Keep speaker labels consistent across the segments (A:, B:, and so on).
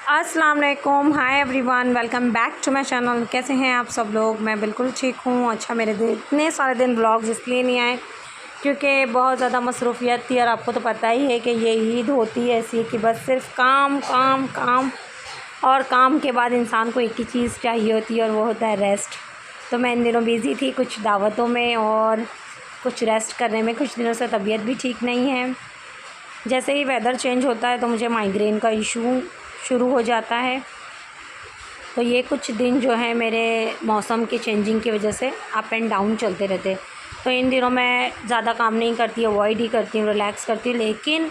A: अस्सलाम वालेकुम, hi everyone, welcome back to my channel. कैसे हैं आप सब लोग? मैं बिल्कुल ठीक हूँ। अच्छा, मेरे इतने सारे दिन ब्लॉग्स इसलिए नहीं आए क्योंकि बहुत ज़्यादा मसरूफ़ियत थी और आपको तो पता ही है कि ये ईद होती है ऐसी कि बस सिर्फ काम काम काम, और काम के बाद इंसान को एक ही चीज़ चाहिए होती है और वो होता है रेस्ट। तो मैं इन दिनों बिज़ी थी कुछ दावतों में और कुछ रेस्ट करने में। कुछ दिनों से तबीयत भी ठीक नहीं है। जैसे ही वेदर चेंज होता है तो मुझे माइग्रेन का इशू शुरू हो जाता है। तो ये कुछ दिन जो है मेरे मौसम के चेंजिंग की वजह से अप एंड डाउन चलते रहते। तो इन दिनों मैं ज़्यादा काम नहीं करती, अवॉइड ही करती हूँ, रिलैक्स करती हूँ। लेकिन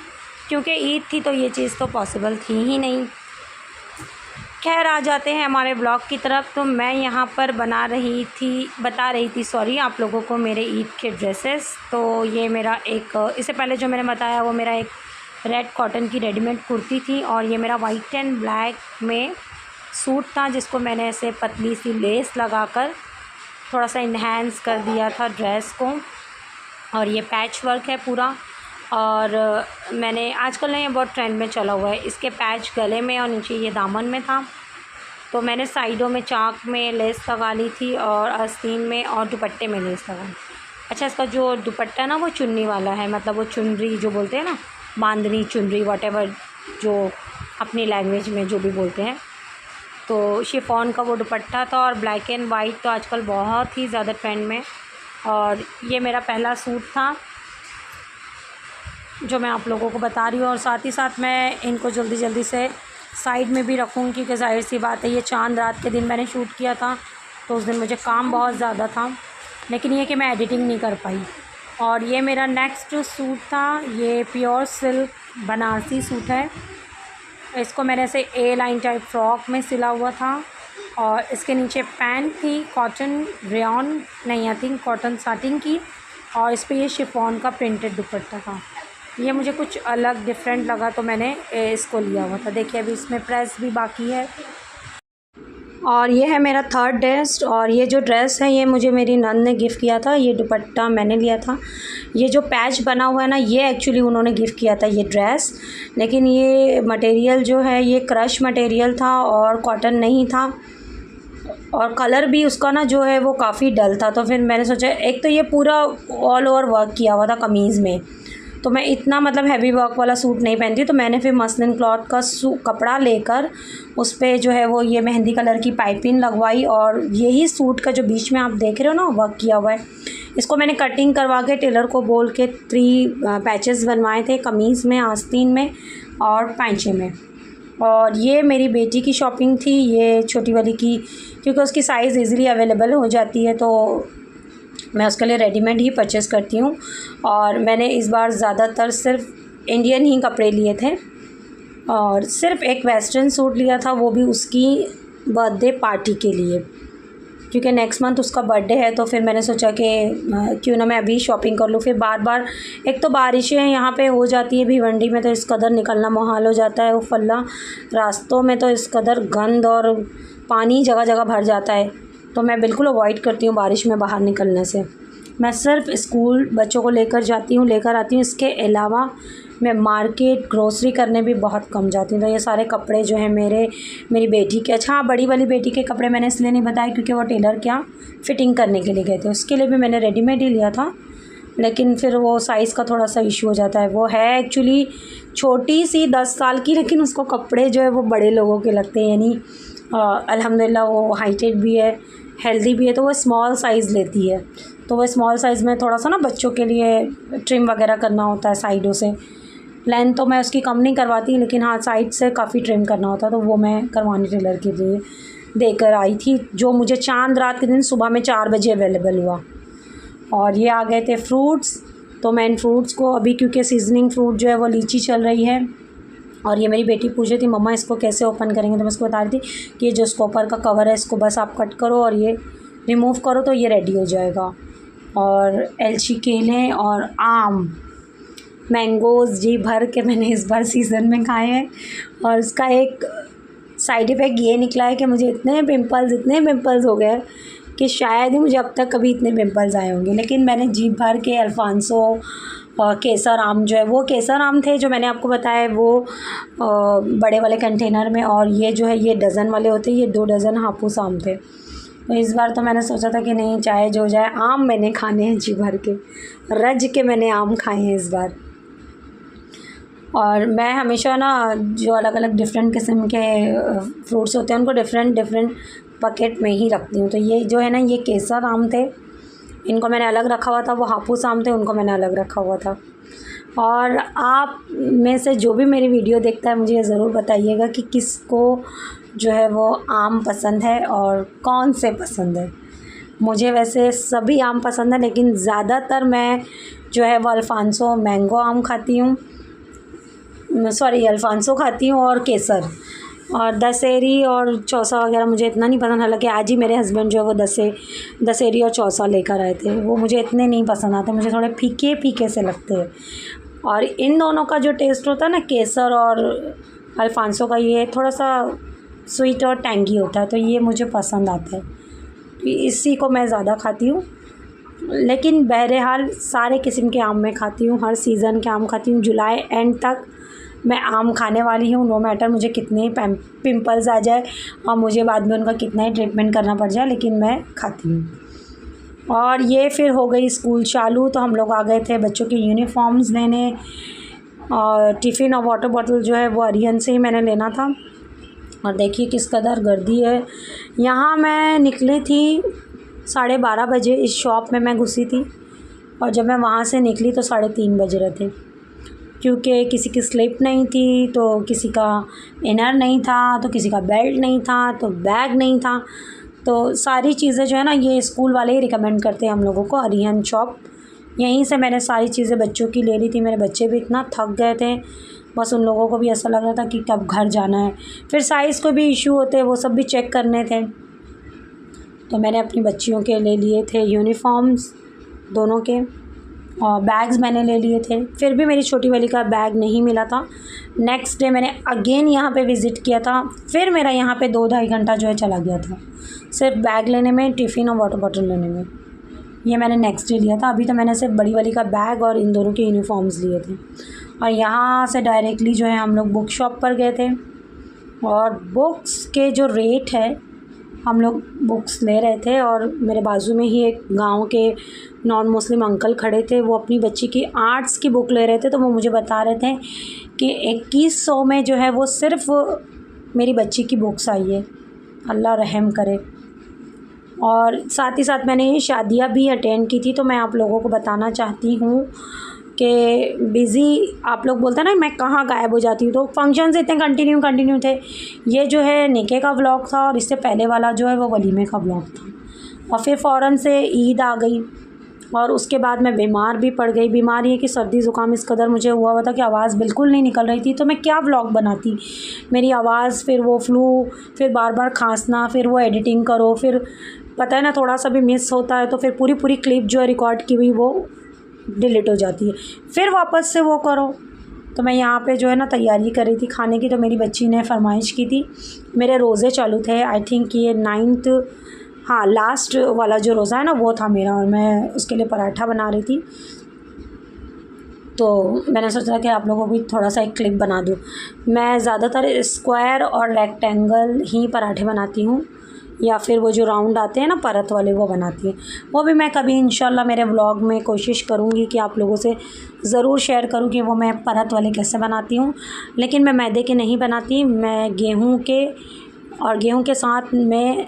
A: क्योंकि ईद थी तो ये चीज़ तो पॉसिबल थी ही नहीं। खैर, आ जाते हैं हमारे ब्लॉग की तरफ। तो मैं यहाँ पर बता रही थी आप लोगों को मेरे ईद के ड्रेसेस। तो ये मेरा एक, इससे पहले जो मैंने बताया वो मेरा एक रेड कॉटन की रेडीमेड कुर्ती थी और ये मेरा वाइट एंड ब्लैक में सूट था जिसको मैंने ऐसे पतली सी लेस लगाकर थोड़ा सा इन्हेंस कर दिया था ड्रेस को। और ये पैच वर्क है पूरा। और मैंने आजकल ना ये बहुत ट्रेंड में चला हुआ है, इसके पैच गले में और नीचे ये दामन में था। तो मैंने साइडों में चाक में लेस लगा ली थी और आस्तीन में और दुपट्टे में लेस लगा ली। अच्छा, इसका जो दुपट्टा है ना वो चुन्नी वाला है, मतलब वो चुनरी जो बोलते हैं ना, बांधनी चुनरी, वॉटेवर जो अपनी लैंग्वेज में जो भी बोलते हैं। तो शिफॉन का वो दुपट्टा था और ब्लैक एंड वाइट तो आजकल बहुत ही ज़्यादा ट्रेंड में। और ये मेरा पहला सूट था जो मैं आप लोगों को बता रही हूँ। और साथ ही साथ मैं इनको जल्दी जल्दी से साइड में भी रखूँगी क्योंकि जाहिर सी बात है ये चांद रात के दिन मैंने शूट किया था तो उस दिन मुझे काम बहुत ज़्यादा था, लेकिन ये कि मैं एडिटिंग नहीं कर पाई। और ये मेरा नेक्स्ट जो सूट था ये प्योर सिल्क बनारसी सूट है। इसको मैंने ऐसे ए लाइन टाइप फ्रॉक में सिला हुआ था और इसके नीचे पैंट थी कॉटन रेयॉन नहीं, आई थिंक कॉटन साटिन की, और इस पर ये शिफॉन का प्रिंटेड दुपट्टा था। ये मुझे कुछ अलग डिफरेंट लगा तो मैंने इसको लिया हुआ था। देखिए अभी इसमें प्रेस भी बाकी है। और ये है मेरा थर्ड ड्रेस। और ये जो ड्रेस है ये मुझे मेरी नंद ने गिफ़्ट किया था। ये दुपट्टा मैंने लिया था। ये जो पैच बना हुआ है ना ये एक्चुअली उन्होंने गिफ़्ट किया था ये ड्रेस, लेकिन ये मटेरियल जो है ये क्रश मटेरियल था और कॉटन नहीं था और कलर भी उसका ना जो है वो काफ़ी डल था। तो फिर मैंने सोचा, एक तो ये पूरा ऑल ओवर वर्क किया हुआ था कमीज़ में, तो मैं इतना मतलब हैवी वर्क वाला सूट नहीं पहनती। तो मैंने फिर मसलिन क्लॉथ का कपड़ा लेकर उस पर जो है वो ये मेहंदी कलर की पाइपिंग लगवाई और यही सूट का जो बीच में आप देख रहे हो ना वर्क किया हुआ है, इसको मैंने कटिंग करवा के टेलर को बोल के 3 पैचेस बनवाए थे कमीज़ में, आस्तीन में और पैंचे में। और ये मेरी बेटी की शॉपिंग थी, ये छोटी वाली की, क्योंकि उसकी साइज़ ईज़िली अवेलेबल हो जाती है तो मैं उसके लिए रेडीमेड ही परचेज़ करती हूँ। और मैंने इस बार ज़्यादातर सिर्फ इंडियन ही कपड़े लिए थे और सिर्फ एक वेस्टर्न सूट लिया था, वो भी उसकी बर्थडे पार्टी के लिए, क्योंकि नेक्स्ट मंथ उसका बर्थडे है। तो फिर मैंने सोचा कि क्यों ना मैं अभी शॉपिंग कर लूँ। फिर बार बार एक तो बारिशें यहाँ पे हो जाती है भिवंडी में तो इस कदर निकलना मुहाल हो जाता है। उफल्ला रास्तों में तो इस कदर गंद और पानी जगह जगह भर जाता है, तो मैं बिल्कुल अवॉइड करती हूँ बारिश में बाहर निकलने से। मैं सिर्फ स्कूल बच्चों को लेकर जाती हूँ, लेकर आती हूँ। इसके अलावा मैं मार्केट ग्रोसरी करने भी बहुत कम जाती हूँ। तो ये सारे कपड़े जो हैं मेरी बेटी के, अच्छा हाँ, बड़ी वाली बेटी के कपड़े मैंने इसलिए नहीं बताए क्योंकि वो टेलर क्या फ़िटिंग करने के लिए गए थे, उसके लिए भी मैंने रेडीमेड ही लिया था, लेकिन फिर वो साइज़ का थोड़ा सा इशू हो जाता है। वो है एक्चुअली छोटी सी 10 साल की, लेकिन उसको कपड़े जो है वो बड़े लोगों के लगते हैं, यानी अल्हम्दुलिल्लाह वो हाइटेड भी है, हेल्दी भी है, तो वो स्मॉल साइज़ लेती है। तो वो स्मॉल साइज़ में थोड़ा सा ना बच्चों के लिए ट्रिम वगैरह करना होता है साइडों से। लेंथ तो मैं उसकी कम नहीं करवाती, लेकिन हाँ साइड से काफ़ी ट्रिम करना होता है, तो वो मैं करवानी टेलर के लिए देकर आई थी, जो मुझे चांद रात के दिन सुबह में 4 बजे अवेलेबल हुआ। और ये आ गए थे फ्रूट्स। तो मैं इन फ्रूट्स को अभी, क्योंकि सीजनिंग फ्रूट जो है वो लीची चल रही है, और ये मेरी बेटी पूछ रही थी मम्मा इसको कैसे ओपन करेंगे, तो मैं उसको बता रही थी कि ये जो इसको ऊपर का कवर है इसको बस आप कट करो और ये रिमूव करो तो ये रेडी हो जाएगा। और एलची केले और आम, मैंगोज़ जी भर के मैंने इस बार सीज़न में खाए हैं। और उसका एक साइड इफ़ेक्ट ये निकला है कि मुझे इतने पिंपल्स हो गए कि शायद ही मुझे अब तक कभी इतने पिंपल्स आए होंगे। लेकिन मैंने जी भर के अल्फ़ांसो और केसर आम जो है वो केसर आम थे जो मैंने आपको बताया है, वो बड़े वाले कंटेनर में, और ये जो है ये डज़न वाले होते हैं, ये 2 डज़न हापुस आम थे। तो इस बार तो मैंने सोचा था कि नहीं, चाहे जो जाए आम मैंने खाने हैं, जी भर के रज के मैंने आम खाए हैं इस बार। और मैं हमेशा ना जो अलग अलग डिफरेंट किस्म के फ्रूट्स होते हैं उनको डिफरेंट डिफरेंट बकेट में ही रखती हूँ। तो ये जो है ना, ये केसर आम थे, इनको मैंने अलग रखा हुआ था। वो हापुस आम थे, उनको मैंने अलग रखा हुआ था। और आप में से जो भी मेरी वीडियो देखता है, मुझे ये ज़रूर बताइएगा कि किसको जो है वो आम पसंद है और कौन से पसंद है। मुझे वैसे सभी आम पसंद है, लेकिन ज़्यादातर मैं जो है वो अल्फ़ांसो मैंगो आम खाती हूँ, अल्फ़ांसो खाती हूँ, और केसर। और दशहरी और चौसा वगैरह मुझे इतना नहीं पसंद। हालांकि आज ही मेरे हस्बैंड जो है वो दशहरी और चौसा लेकर आए थे, वो मुझे इतने नहीं पसंद आते, मुझे थोड़े फीके फीके से लगते हैं। और इन दोनों का जो टेस्ट होता है ना, केसर और अल्फ़ांसो का, ये थोड़ा सा स्वीट और टैंगी होता है, तो ये मुझे पसंद आता है, तो इसी को मैं ज़्यादा खाती हूँ। लेकिन बहरहाल सारे किस्म के आम मैं खाती हूँ, हर सीज़न के आम खाती हूँ। जुलाई एंड तक मैं आम खाने वाली हूँ, नो मैटर मुझे कितने ही पिंपल्स आ जाए और मुझे बाद में उनका कितना ही ट्रीटमेंट करना पड़ जाए, लेकिन मैं खाती हूँ। और ये फिर हो गई स्कूल चालू, तो हम लोग आ गए थे बच्चों की यूनिफॉर्म्स लेने, और टिफ़िन और वाटर बॉटल जो है वो अरिहंत से ही मैंने लेना था। और देखिए किस कदर गर्दी है यहाँ। मैं निकली थी 12:30 बजे, इस शॉप में मैं घुसी थी, और जब मैं वहाँ से निकली तो 3:30 बज रहे थे, क्योंकि किसी की स्लिप नहीं थी, तो किसी का इनर नहीं था, तो किसी का बेल्ट नहीं था, तो बैग नहीं था। तो सारी चीज़ें जो है ना, ये स्कूल वाले ही रिकमेंड करते हैं हम लोगों को, अरिहंत शॉप। यहीं से मैंने सारी चीज़ें बच्चों की ले ली थी। मेरे बच्चे भी इतना थक गए थे, बस उन लोगों को भी ऐसा लग रहा था कि कब घर जाना है। फिर साइज़ को भी इशू होते हैं, वो सब भी चेक करने थे। तो मैंने अपनी बच्चियों के ले लिए थे यूनिफॉर्म्स दोनों के, और बैग्स मैंने ले लिए थे। फिर भी मेरी छोटी वाली का बैग नहीं मिला था। नेक्स्ट डे मैंने अगेन यहाँ पे विज़िट किया था, फिर मेरा यहाँ पे 2-2.5 घंटा जो है चला गया था, सिर्फ बैग लेने में, टिफ़िन और वाटर बॉटल लेने में। ये मैंने नेक्स्ट डे लिया था। अभी तो मैंने सिर्फ बड़ी वाली का बैग और इन दोनों के यूनिफॉर्म्स लिए थे। और यहाँ से डायरेक्टली जो है हम लोग बुक शॉप पर गए थे, और बुक्स के जो रेट है, हम लोग बुक्स ले रहे थे, और मेरे बाजू में ही एक गांव के नॉन मुस्लिम अंकल खड़े थे, वो अपनी बच्ची की आर्ट्स की बुक ले रहे थे। तो वो मुझे बता रहे थे कि 2100 में जो है वो सिर्फ़ मेरी बच्ची की बुक्स आई है, अल्लाह रहम करे। और साथ ही साथ मैंने शादियाँ भी अटेंड की थी, तो मैं आप लोगों को बताना चाहती हूँ कि बिज़ी आप लोग बोलते हैं ना मैं कहाँ गायब हो जाती हूँ, तो फंक्शंस इतने कंटिन्यू थे। ये जो है निके का व्लॉग था, और इससे पहले वाला जो है वो वलीमे का व्लॉग था। और फिर फ़ौरन से ईद आ गई, और उसके बाद मैं बीमार भी पड़ गई। बीमार ये कि सर्दी ज़ुकाम इस कदर मुझे हुआ था कि आवाज़ बिल्कुल नहीं निकल रही थी, तो मैं क्या व्लॉग बनाती। मेरी आवाज़, फिर वो फ्लू, फिर बार बार खांसना, फिर वो एडिटिंग करो, फिर पता है ना थोड़ा सा भी मिस होता है तो फिर पूरी क्लिप जो है रिकॉर्ड की हुई वो डिलीट हो जाती है, फिर वापस से वो करो। तो मैं यहाँ पे जो है ना तैयारी कर रही थी खाने की, तो मेरी बच्ची ने फरमाइश की थी। मेरे रोज़े चालू थे, आई थिंक ये 9th, हाँ लास्ट वाला जो रोज़ा है ना वो था मेरा, और मैं उसके लिए पराठा बना रही थी। तो मैंने सोचा कि आप लोगों को भी थोड़ा सा एक क्लिप बना दूँ। मैं ज़्यादातर स्क्वायर और रेक्टेंगल ही पराठे बनाती हूँ, या फिर वो जो राउंड आते हैं ना परत वाले, वो बनाती हूँ। वो भी मैं कभी इंशाल्लाह मेरे व्लॉग में कोशिश करूँगी कि आप लोगों से ज़रूर शेयर करूँ कि वो मैं परत वाले कैसे बनाती हूँ। लेकिन मैं मैदे के नहीं बनाती, मैं गेहूँ के, और गेहूँ के साथ में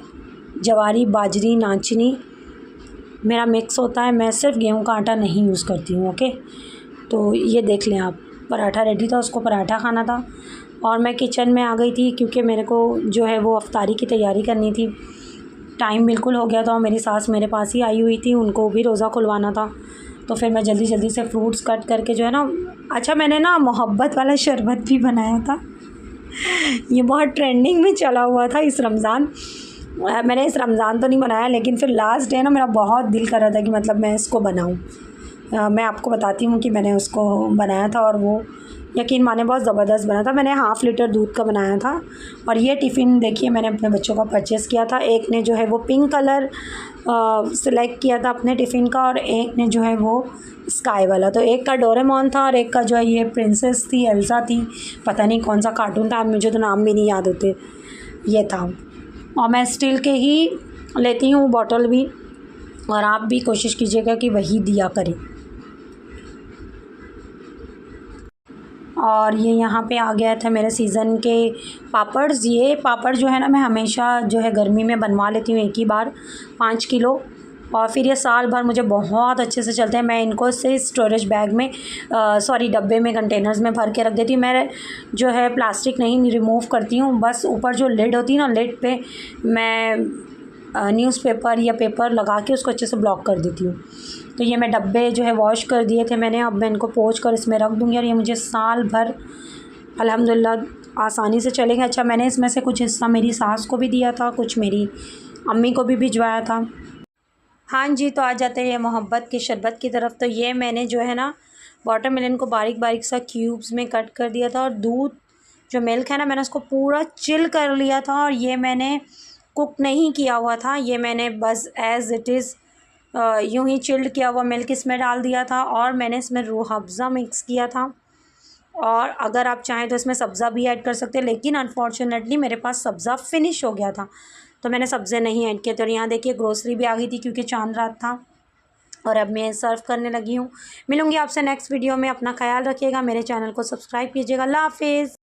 A: जवारी, बाजरी, नाचनी मेरा मिक्स होता है। मैं सिर्फ गेहूँ का आटा नहीं यूज़ करती हूँ। ओके, तो ये देख लें आप, पराठा रेडी था, उसको पराठा खाना था। और मैं किचन में आ गई थी क्योंकि मेरे को जो है वो अफ्तारी की तैयारी करनी थी। टाइम बिल्कुल हो गया था, और मेरी सास मेरे पास ही आई हुई थी, उनको भी रोज़ा खुलवाना था। तो फिर मैं जल्दी से फ्रूट्स कट करके जो है ना, अच्छा मैंने ना मोहब्बत वाला शरबत भी बनाया था। ये बहुत ट्रेंडिंग में चला हुआ था इस रमज़ान। मैंने इस रमज़ान तो नहीं बनाया, लेकिन फिर लास्ट डे ना मेरा बहुत दिल कर रहा था कि मतलब मैं इसको बनाऊँ। मैं आपको बताती हूँ कि मैंने उसको बनाया था, और वो यकीन माने बहुत ज़बरदस्त बना था। मैंने हाफ़ लीटर दूध का बनाया था। और ये टिफ़िन देखिए मैंने अपने बच्चों का परचेज़ किया था। एक ने जो है वो पिंक कलर सिलेक्ट किया था अपने टिफ़िन का, और एक ने जो है वो स्काई वाला। तो एक का डोरेमोन था और एक का जो है ये प्रिंसेस थी, एल्सा थी, पता नहीं कौन सा कार्टून था, मुझे तो नाम भी नहीं याद होते। ये था। और मैं स्टील के ही लेती हूँ बॉटल भी, और आप भी कोशिश कीजिएगा कि वही दिया करें। और ये यहाँ पे आ गया था मेरे सीज़न के पापड़। ये पापड़ जो है ना मैं हमेशा जो है गर्मी में बनवा लेती हूँ एक ही बार 5 किलो, और फिर ये साल भर मुझे बहुत अच्छे से चलते हैं। मैं इनको से स्टोरेज बैग में डब्बे में, कंटेनर्स में भर के रख देती हूँ। मैं जो है प्लास्टिक नहीं रिमूव करती हूँ, बस ऊपर जो लिड होती है ना, लिड पे मैं न्यूज़पेपर या पेपर लगा के उसको अच्छे से ब्लॉक कर देती हूँ। तो ये मैं डब्बे जो है वॉश कर दिए थे मैंने, अब मैं इनको पोंछ कर इसमें रख दूँगी और ये मुझे साल भर अल्हम्दुलिल्लाह आसानी से चलेंगे। अच्छा, मैंने इसमें से कुछ हिस्सा मेरी सास को भी दिया था, कुछ मेरी अम्मी को भी भिजवाया था। हाँ जी, तो आ जाते हैं ये मोहब्बत की शरबत की तरफ। तो ये मैंने जो है ना वाटरमेलन को बारीक बारीक सा क्यूब्स में कट कर दिया था, और दूध जो मिल्क है ना मैंने उसको पूरा चिल कर लिया था, और ये मैंने कुक नहीं किया हुआ था, ये मैंने बस एज़ इट इज़ यूँ ही चिल्ड किया हुआ मिल्क इसमें डाल दिया था, और मैंने इसमें रूह अफ़ज़ा मिक्स किया था। और अगर आप चाहें तो इसमें सब्ज़ा भी ऐड कर सकते हैं, लेकिन अनफॉर्चुनेटली मेरे पास सब्ज़ा फ़िनिश हो गया था, तो मैंने सब्ज़े नहीं ऐड किए। तो यहाँ देखिए ग्रोसरी भी आ गई थी क्योंकि चांद रात था, और अब मैं सर्व करने लगी हूँ। मिलूँगी आपसे नेक्स्ट वीडियो में। अपना ख्याल रखिएगा, मेरे चैनल को सब्सक्राइब कीजिएगा। अल्लाह हाफ़िज़।